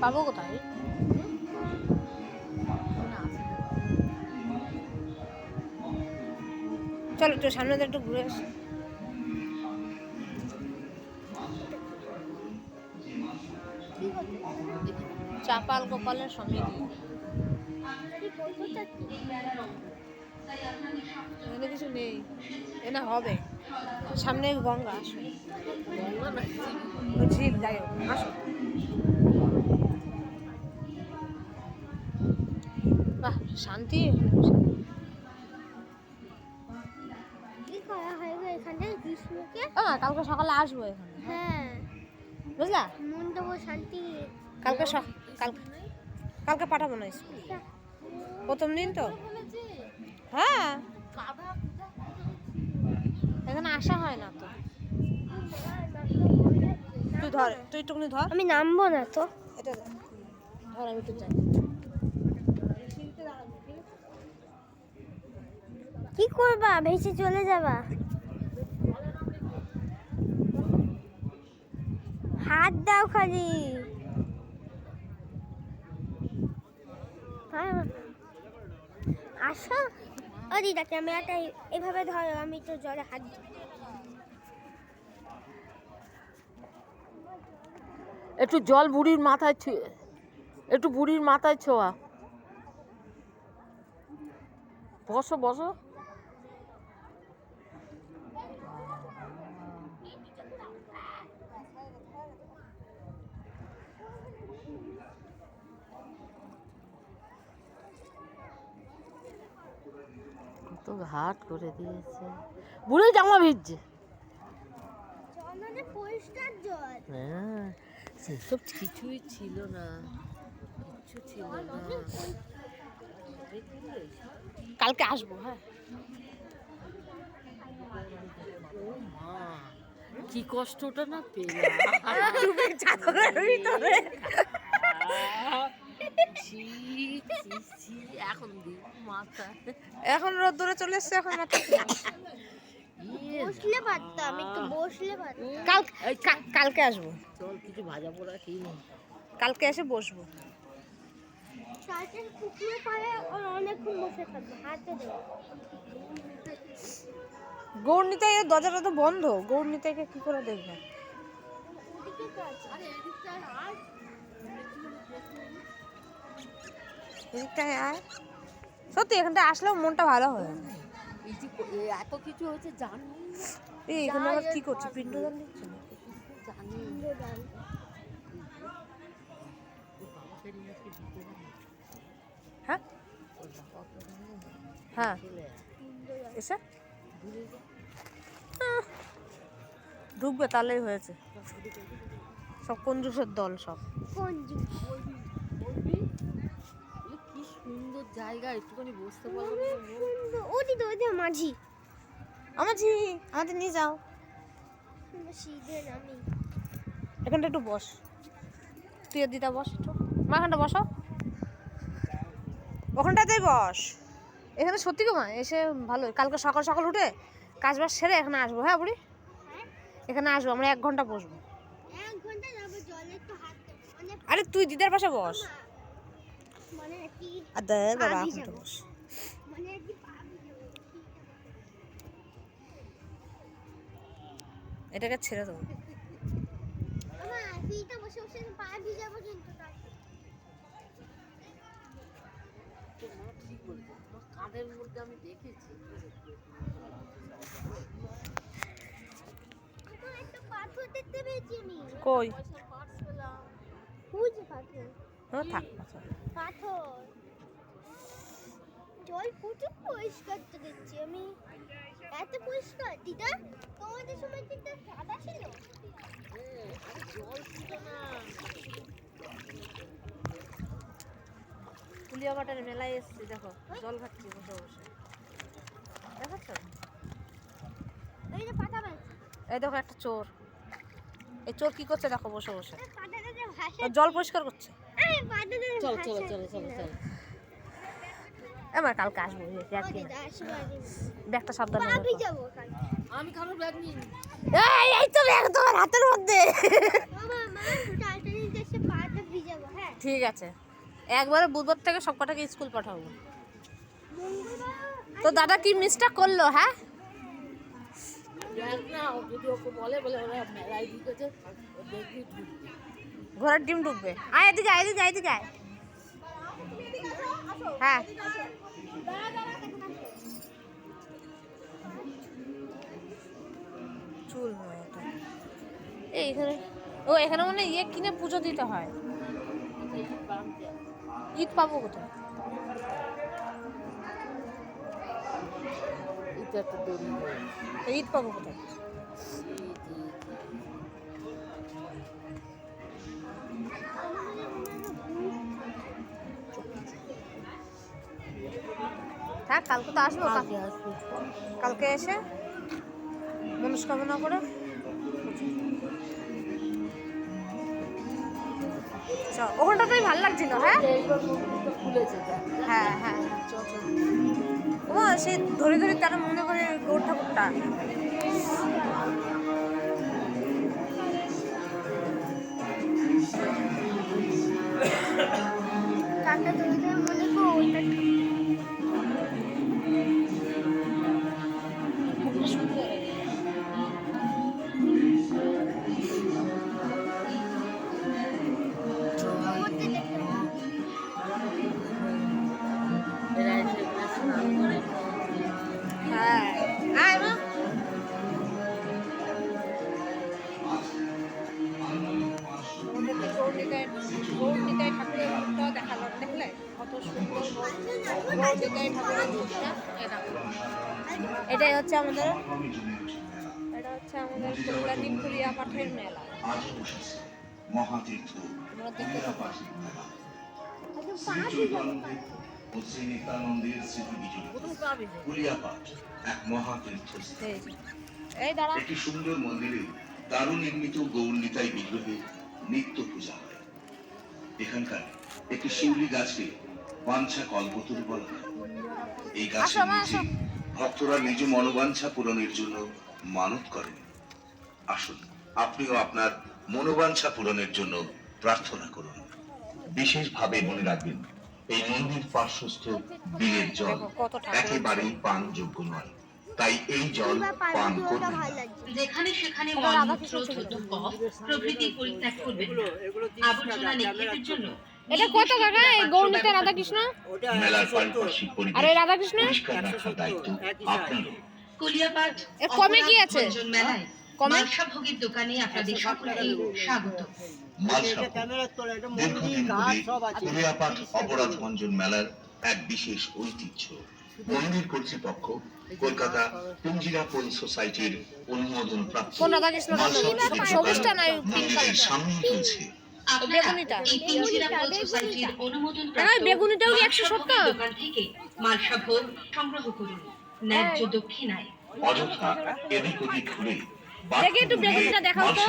পাবো কোথায়? চলো একটু সামনে দিয়ে একটু ঘুরে আসি। চাপাল গোপালের সমিতি। এখানে কিছু নেই, এখানে হবে সামনে গঙ্গা। আসো, ঝিল, যাই হোক আসো। বাহ শান্তি। কালকে সকালে আসবো এখানে। হ্যাঁ বুঝলা, মনটা শান্তি। কালকে কালকে পাঠাবো না স্কুল, প্রথম দিন তো। হ্যাঁ এখানে আসা হয় না তো। তুই ধর, তুই একটুখানি ধর। আমি নামবো না তো। এটা ধর, আমি তো যাই। কি করবা, ভেসে চলে যাবা? হাত দাও খালি। আসো ও দিদা, ক্যামেরাটা এভাবে ধরো, আমি তো জলে হাত দিই। একটু জল বুড়ির মাথায় একটু বুড়ির মাথায় ছোঁয়া। বসো বসো। কত ঘাট করে দিয়েছে, বুড়ি জামা ভিজছে। পরিষ্কার জল। হ্যাঁ সেসব কিছুই ছিল না, কিচ্ছু ছিল না। কালকে আসবো। হ্যাঁ ও মা, কি কষ্টটা না পেলাম। এখন দিব মাথা, এখন রোদ্দুরে চলে এসছে, এখন মাথা বসলে পারতাম, একটু বসলে পারতাম। কালকে আসবো। চল কিছু ভাজা পোড়া খেয়ে নি। কালকে এসে বসবো। পুকুরে পাড়ে অনেকক্ষণ বসে থাকবো, হাতে দেবো। গৌড় নিতাই এর দরজাটা তো বন্ধ, গৌড় নিতাইকে কি করে দেখবে? এদিকটায় আয়, সত্যি এখানটা আসলেও মনটা ভালো হয়। এই যে এত কিছু হয়েছে জানি। এই এখানে আবার কি করছে, পিণ্ডদান দিচ্ছে না? জানি হ্যাঁ হ্যাঁ এসে ঢুকবে, তাহলেই হয়েছে। সব কঞ্জুসের দল সব। কি সুন্দর জায়গা, একটুখানি বসতে পারলাম। ওদি তো ওদি মাঝি, আমাদের নিয়ে যাও। আমি এখানটা একটু বস, তুই আর দিদা বস একটু। মা এখানটা বসো, ওখানটাতেই বস। এখানে সত্যি গো মা এসে ভালো। কালকে সকাল সকাল উঠে কাজ বাজ সেরে এখানে আসবো। হ্যাঁ বুড়ি, এখানে আসবো, আমরা 1 ঘন্টা বসবো। 1 ঘন্টা যাবো, জলে একটু হাত দেবো। আরে তুই দিদার পাশে বস। মানে কি আদে বাবা এখানটা বস। মানে কি পা ভিজাবো? এটাকে ছেড়ে দেবো। মামা ফিটা বসে বসে পা ভিজাবো কিন্তু ঠিক বলেছে, তোমার কাঁধের মধ্যে আমি দেখেছি। একটা পাথর দেখতে পেয়েছি আমি। কই? ওই যে পাথর। হ্যাঁ থাক। পাথর। জল প্রচুর পরিষ্কার তো দেখছি আমি। এত পরিষ্কার দিদা, তোমাদের সময় কিন্তু সাদা ছিল। জল ছিল না। কুলিয়াবাটার মেলায় এসছি, দেখো জল খাচ্ছি বসে বসে, দেখাচ্ছ? এই যে পাতা বানছে। এই দেখো একটা চোর, এই চোর কি করছে দেখো বসে বসে, পাতাটা যে ভাসে। ও জল পরিষ্কার করছে। এই পাতাটা যে চলো ভাসে। চলো চলো চলো চলো। আমার কালকে আসবো, দিদা আসবানি। ব্যাগটা সাবধানে পা রেখো। ভিজাবো কাল। আমি কারোর ব্যাগ নিই। এই তো ব্যাগ তোমার হাতের মধ্যে। মামা মা টালটা নিতে এসে পাটা ভিজাবো। হ্যাঁ ঠিক আছে, একবারে বুধবার থেকে সব কটাকে স্কুল পাঠাবো। তো দাদা কি মিসটা করলো? হ্যাঁ, দেখ না, ও যদি ওকে বলে বলে ওরা মেলায় ঢুকেছে, ও দেখবি ঢুকবে। ঘোড়ার ডিম ঢুকবে। আয় এদিকে, আয় এদিকে, আয় এদিকে আয়। হ্যাঁ, চুল নয় এটা। এইখানে ও এখানে মানে ইয়ে কিনে পুজো দিতে হয়। ঈদ পাবো কোথায়? এটা একটা দড়ি রয়েছে। ঈদ পাবো কোথায়? হ্যাঁ, কালকে তো আসবো। আগে আসবে। কালকে এসে মনস্কামনা করে ওখানটাতেই ভালো লাগছিল। হ্যাঁ এইবার মন্দিরটা খুলেছে, দেখ। হ্যাঁ হ্যাঁ, ও সে ধরে ধরে তারা মনে করে গৌর ঠাকুরটা। কানটা ধরে ধরে মনে করো ওইটা এরা এসে এখানে স্নান করে। হ্যাঁ, আয় মা। গৌরনিতাই ঠাকুরের রূপটাও দেখালো, দেখলে কত সুন্দর গৌরনিতাই ঠাকুরের রূপটা। এটাই হচ্ছে আমাদের, এটা হচ্ছে আমাদের কল্যাণী কুলিয়া পাঠের মেলা। মহাতীর্থ তোমরা দেখতে থাকো। নিত্যানন্দের স্মৃতি বিজড়িত কুলিয়াপাঠ এক মহাতীর্থ। এই দাঁড়া, একটি সুন্দর মন্দিরে দারুণ নির্মিত গৌর নিতাই বিগ্রহে নিত্য পূজা হয়। এখানকার একটি শিউলি গাছকে বাঞ্ছা কল্পতরু বলা হয়। এই গাছের নিচে ভক্তরা নিজ মনোবাঞ্ছা পূরণের জন্য মানত করেন। আসুন, আপনিও আপনার মনোবাঞ্ছা পূরণের জন্য প্রার্থনা করুন। বিশেষভাবে মনে রাখবেন, এই মন্দির পার্শ্বস্থ বিলের জল একেবারেই পানযোগ্য নয়, তাই এই জল পান করবেন না। যেখানে সেখানে মলমূত্র, থুতু, কফ প্রভৃতি পরিত্যাগ করবেন না। আবর্জনা নিক্ষেপের জন্য এটা কত কাকা? এই গৌরনিতাই রাধাকৃষ্ণ মেলার পারিপার্শ্বিক আর এই পরিবেশ রাধাকৃষ্ণ পরিষ্কার রাখার দায়িত্ব আপনারও। কুলিয়াপাঠ এ কমে কি আছে? ভঞ্জন মেলায় কমে? মালসা ভোগের দোকানে আপনাদের সকলকে স্বাগত। দীর্ঘদিন ধরে কুলিয়াপাঠ অপরাধ ভঞ্জন মেলার এক বিশেষ ঐতিহ্য। মন্দির কর্তৃপক্ষ কলকাতা পুঞ্জিরাপন সোসাইটির অনুমোদন প্রাপ্ত কোন রাধাকৃষ্ণ? সবুজটা না পিঙ্ক মন্দিরের সামনে চলছে আপনারা বেগুনিটা? এই পিঞ্জিরাপন সোসাইটির অনুমোদন এই বেগুনিটাও কি 170? মালসা ভোগের দোকান থেকে মালসা ভোগ সংগ্রহ করুন ন্যায্য দক্ষিণায়। অযথা এদিক ওদিক ঘুরে দেখি একটু বেগুনিটা দেখাও তো।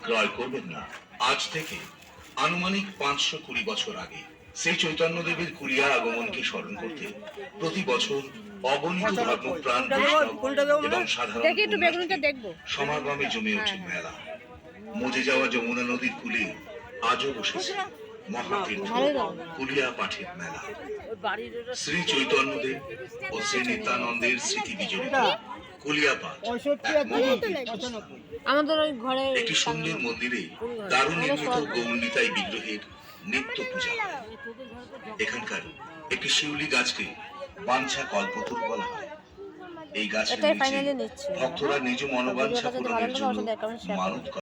ক্রয় করবেন না। আজ থেকে আনুমানিক 520 বছর আগে শ্রী চৈতন্যদেবের কুলিয়া আগমনকে স্মরণ করতে প্রতি বছর অগণিত ধর্মপ্রাণ বৈষ্ণব এবং সাধারণ দেখি একটু বেগুনিটা পুণ্যার্থী দেখবো। সমাগমে জমে ওঠে মেলা। মজে যাওয়া যমুনা নদীর কূলে আজও বসেছে মহাতীর্থ কুলিয়া পাঠের মেলা। ওই বাড়ির ওটা শ্রী চৈতন্যদেব ও শ্রী নিত্যানন্দের স্মৃতি বিজড়িত কুলিয়াপাঠ এক মহাতীর্থ। আমাদের ওই ঘরে একটি সুন্দর মন্দিরে দারুণ নির্মিত গৌর নিতাই বিগ্রহের নিত্য পূজা হয়। এখানকার একটি শিউলি গাছকে বাঞ্ছা কল্পতরু বলা হয়। এই গাছের এটাই নিচে ফাইনালি নিচ্ছে। ভক্তরা নিজ মনোবাঞ্ছা ভিডিওটা যদি ভালো পূরণের লাগে জন্য অবশ্যই শেয়ার করবেন। মানত